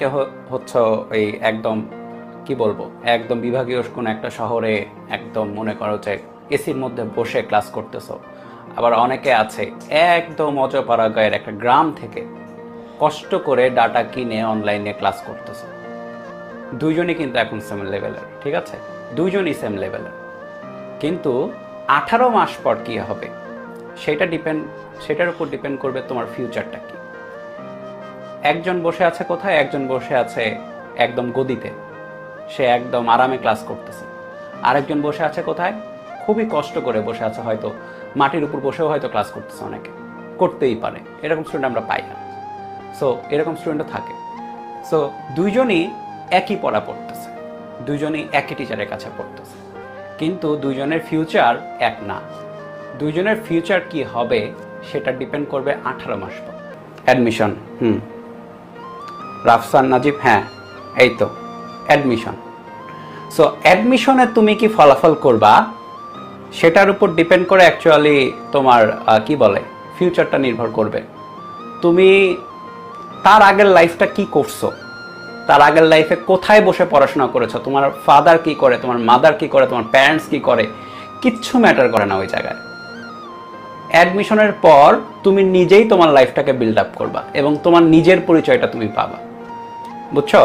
অনেকে হচ্ছে এই একদম কি বলবো একদম বিভাগীয় কোনো একটা শহরে একদম মনে করো যে এসির মধ্যে বসে ক্লাস করতেছো, আবার অনেকে আছে একদম অজপাড়াগাঁয়ের একটা গ্রাম থেকে কষ্ট করে ডাটা কিনে অনলাইনে ক্লাস করতেছে। দুইজনই কিন্তু এখন সেম লেভেলের, ঠিক আছে, দুইজনই সেম লেভেলের, কিন্তু 18 মাস পর কি হবে সেটার উপর ডিপেন্ড করবে তোমার ফিউচারটা কি। একজন বসে আছে কোথায়, একজন বসে আছে একদম গদিতে, সে একদম আরামে ক্লাস করতেছে। আরেকজন বসে আছে কোথায়, খুবই কষ্ট করে বসে আছে, হয়তো মাটির উপর বসেও হয়তো ক্লাস করতেছে, অনেকে করতেই পারে, এরকম স্টুডেন্ট আমরা পাই না। সো এরকম স্টুডেন্টও থাকে। সো দুইজনই একই পড়া পড়তেছে, দুইজনই একই টিচারের কাছে পড়তেছে, কিন্তু দুইজনের ফিউচার এক না। দুইজনের ফিউচার কি হবে সেটা ডিপেন্ড করবে 18 মাস পর। অ্যাডমিশন, রাফসান নাজিব, হ্যাঁ এই তো অ্যাডমিশন। সো অ্যাডমিশনে তুমি কি ফলাফল করবা সেটার উপর ডিপেন্ড করে অ্যাকচুয়ালি তোমার কি বলে ফিউচারটা নির্ভর করবে। তুমি তার আগের লাইফটা কি করছো, তার আগের লাইফে কোথায় বসে পড়াশোনা করেছো, তোমার ফাদার কি করে, তোমার মাদার কি করে, তোমার প্যারেন্টস কি করে, কিচ্ছু ম্যাটার করে না ওই জায়গায়। অ্যাডমিশনের পর তুমি নিজেই তোমার লাইফটাকে বিল্ড আপ করবা এবং তোমার নিজের পরিচয়টা তুমি পাবা, বুঝছো?